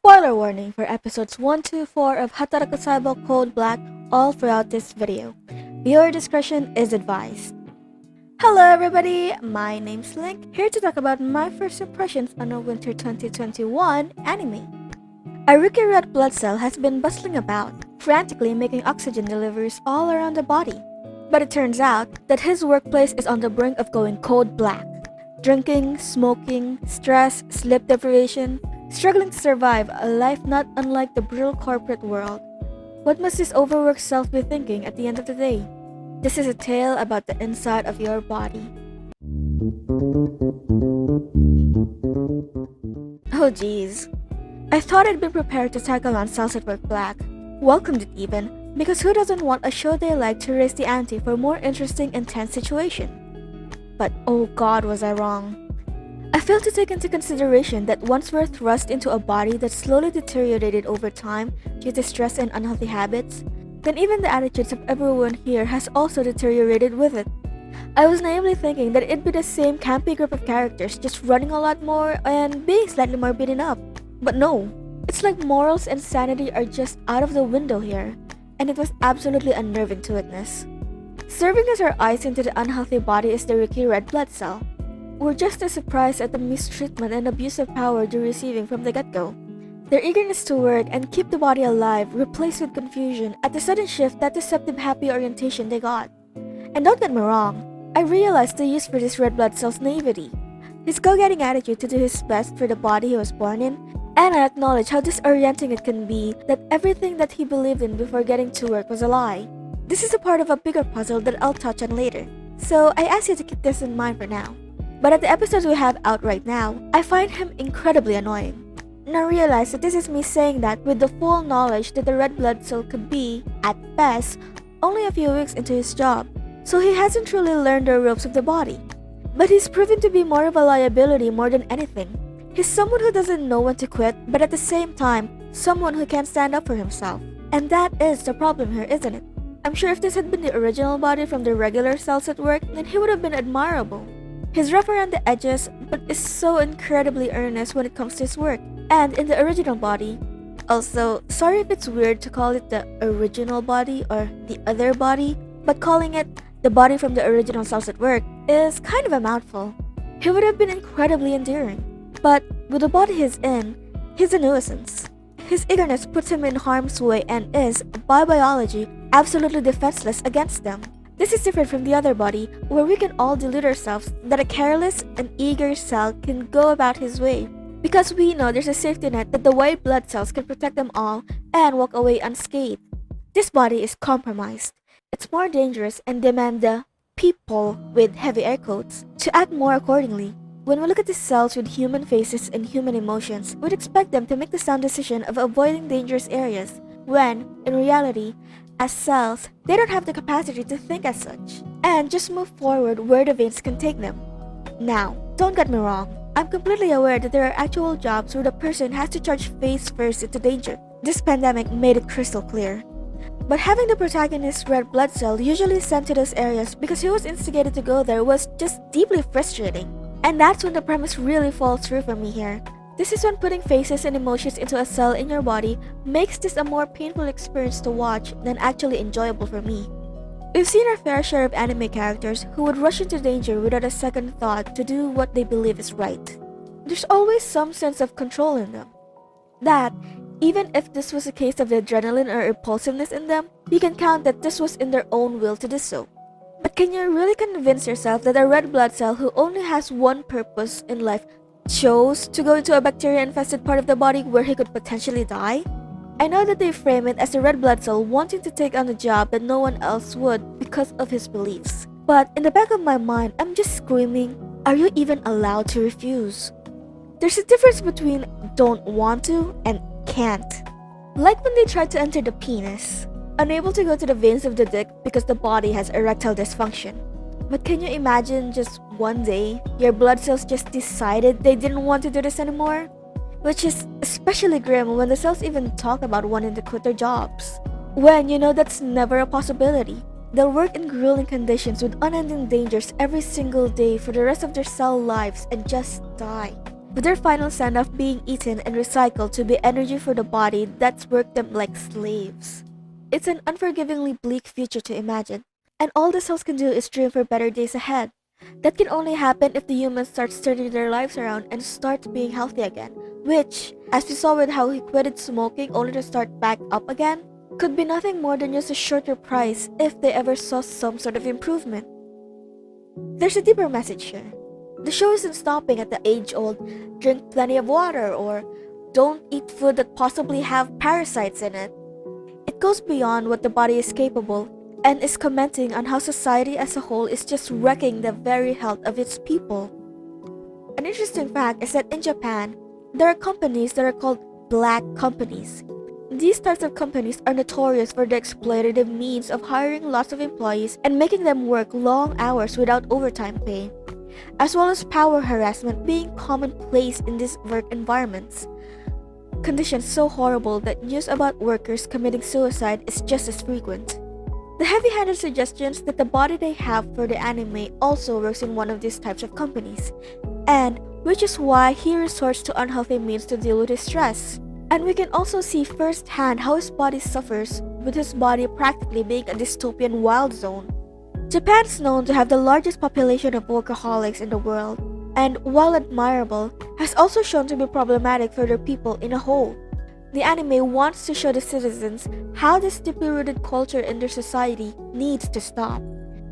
Spoiler warning for episodes 1 to 4 of Hataraku Saibo Code Black all throughout this video. Viewer discretion is advised. Hello everybody, my name's Link, here to talk about my first impressions on a winter 2021 anime. A rookie red blood cell has been bustling about, frantically making oxygen deliveries all around the body. But it turns out that his workplace is on the brink of going code black. Drinking, smoking, stress, sleep deprivation, struggling to survive a life not unlike the brutal corporate world. What must this overworked self be thinking at the end of the day? This is a tale about the inside of your body. Oh geez. I thought I'd been prepared to tackle on Cells at Work Black. Welcomed it even, because who doesn't want a show they like to raise the ante for a more interesting, intense situation? But oh god, was I wrong. I failed to take into consideration that once we're thrust into a body that slowly deteriorated over time due to stress and unhealthy habits, then even the attitudes of everyone here has also deteriorated with it. I was naively thinking that it'd be the same campy group of characters just running a lot more and being slightly more beaten up. But no, it's like morals and sanity are just out of the window here, and it was absolutely unnerving to witness. Serving as our eyes into the unhealthy body is the rookie red blood cell. We're just as surprised at the mistreatment and abuse of power they're receiving from the get-go. Their eagerness to work and keep the body alive replaced with confusion at the sudden shift that deceptive happy orientation they got. And don't get me wrong, I realized the use for this red blood cell's naivety, his go-getting attitude to do his best for the body he was born in, and I acknowledge how disorienting it can be that everything that he believed in before getting to work was a lie. This is a part of a bigger puzzle that I'll touch on later, so I ask you to keep this in mind for now. But at the episodes we have out right now, I find him incredibly annoying. And I realize that this is me saying that with the full knowledge that the red blood cell could be, at best, only a few weeks into his job, so he hasn't truly learned the ropes of the body. But he's proven to be more of a liability more than anything. He's someone who doesn't know when to quit, but at the same time, someone who can't stand up for himself. And that is the problem here, isn't it? I'm sure if this had been the original body from the regular Cells at Work, then he would have been admirable. He's rough around the edges, but is so incredibly earnest when it comes to his work. And in the original body, also, sorry if it's weird to call it the original body or the other body, but calling it the body from the original Cells at Work is kind of a mouthful. He would have been incredibly endearing. But with the body he's in, he's a nuisance. His eagerness puts him in harm's way and is, by biology, absolutely defenseless against them. This is different from the other body, where we can all delude ourselves that a careless and eager cell can go about his way, because we know there's a safety net that the white blood cells can protect them all and walk away unscathed. This body is compromised. It's more dangerous and demand the people, with heavy air quotes, to act more accordingly. When we look at these cells with human faces and human emotions, we'd expect them to make the sound decision of avoiding dangerous areas, when, in reality, as cells, they don't have the capacity to think as such, and just move forward where the veins can take them. Now, don't get me wrong, I'm completely aware that there are actual jobs where the person has to charge face first into danger. This pandemic made it crystal clear. But having the protagonist's red blood cell usually sent to those areas because he was instigated to go there was just deeply frustrating. And that's when the premise really falls through for me here. This is when putting faces and emotions into a cell in your body makes this a more painful experience to watch than actually enjoyable for me. We've seen our fair share of anime characters who would rush into danger without a second thought to do what they believe is right. There's always some sense of control in them. That, even if this was a case of the adrenaline or impulsiveness in them, you can count that this was in their own will to do so. But can you really convince yourself that a red blood cell who only has one purpose in life chose to go into a bacteria-infested part of the body where he could potentially die? I know that they frame it as a red blood cell wanting to take on a job that no one else would because of his beliefs. But in the back of my mind, I'm just screaming, are you even allowed to refuse? There's a difference between don't want to and can't. Like when they tried to enter the penis, unable to go to the veins of the dick because the body has erectile dysfunction. But can you imagine just one day, your blood cells just decided they didn't want to do this anymore? Which is especially grim when the cells even talk about wanting to quit their jobs. When you know that's never a possibility. They'll work in grueling conditions with unending dangers every single day for the rest of their cell lives and just die. with their final send-off being eaten and recycled to be energy for the body that's worked them like slaves. It's an unforgivingly bleak future to imagine, and all the cells can do is dream for better days ahead. That can only happen if the humans start turning their lives around and start being healthy again, which, as we saw with how he quitted smoking only to start back up again, could be nothing more than just a shorter price if they ever saw some sort of improvement. There's a deeper message here. The show isn't stopping at the age-old drink plenty of water or don't eat food that possibly have parasites in it. It goes beyond what the body is capable and is commenting on how society as a whole is just wrecking the very health of its people. An interesting fact is that in Japan, there are companies that are called black companies. These types of companies are notorious for the exploitative means of hiring lots of employees and making them work long hours without overtime pay, as well as power harassment being commonplace in these work environments. Conditions so horrible that news about workers committing suicide is just as frequent. The heavy-handed suggestions that the body they have for the anime also works in one of these types of companies, and which is why he resorts to unhealthy means to deal with his stress. And we can also see firsthand how his body suffers, with his body practically being a dystopian wild zone. Japan is known to have the largest population of workaholics in the world, and while admirable, has also shown to be problematic for their people in a whole. The anime wants to show the citizens how this deeply rooted culture in their society needs to stop.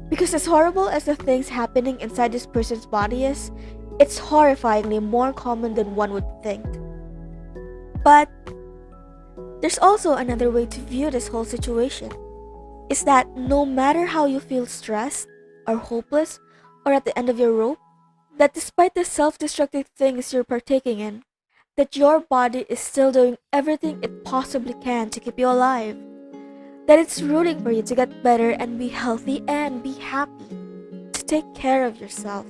Because as horrible as the things happening inside this person's body is, it's horrifyingly more common than one would think. But there's also another way to view this whole situation. Is that no matter how you feel stressed or hopeless or at the end of your rope, that despite the self-destructive things you're partaking in, that your body is still doing everything it possibly can to keep you alive. That it's rooting for you to get better and be healthy and be happy, to take care of yourself.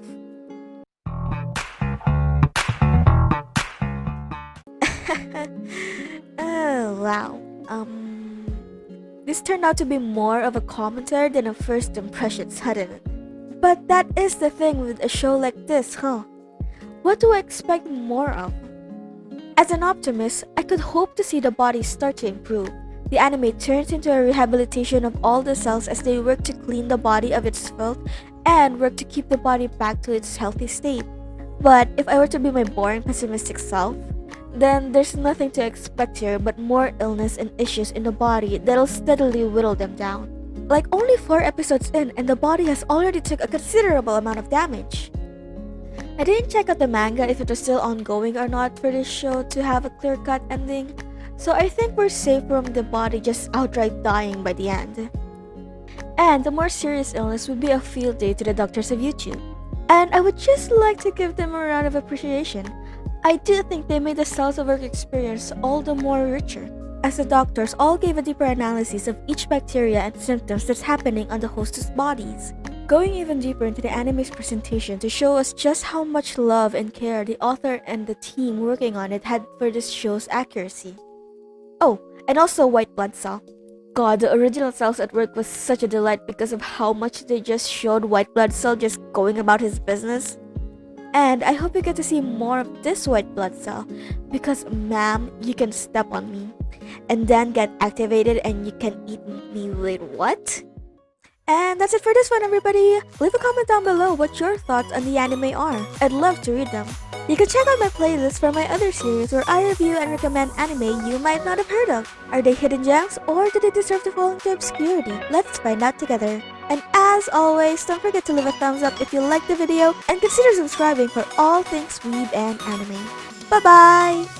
Oh, wow. This turned out to be more of a commentary than a first impression, hadn't it? But that is the thing with a show like this, huh? What do I expect more of? As an optimist, I could hope to see the body start to improve. The anime turns into a rehabilitation of all the cells as they work to clean the body of its filth and work to keep the body back to its healthy state. But if I were to be my boring pessimistic self, then there's nothing to expect here but more illness and issues in the body that'll steadily whittle them down. Like only 4 episodes in and the body has already took a considerable amount of damage. I didn't check out the manga if it was still ongoing or not for this show to have a clear-cut ending, so I think we're safe from the body just outright dying by the end. And the more serious illness would be a field day to the doctors of YouTube. And I would just like to give them a round of appreciation. I do think they made the cells of work experience all the more richer, as the doctors all gave a deeper analysis of each bacteria and symptoms that's happening on the host's bodies, going even deeper into the anime's presentation to show us just how much love and care the author and the team working on it had for this show's accuracy. Oh, and also white blood cell. God, the original Cells at Work was such a delight because of how much they just showed white blood cell just going about his business. And I hope you get to see more of this white blood cell, because ma'am, you can step on me and then get activated and you can eat me. Wait, what? And that's it for this one, everybody. Leave a comment down below what your thoughts on the anime are. I'd love to read them. You can check out my playlist for my other series where I review and recommend anime you might not have heard of. Are they hidden gems or do they deserve to fall into obscurity? Let's find out together. And as always, don't forget to leave a thumbs up if you liked the video and consider subscribing for all things weeb and anime. Bye bye!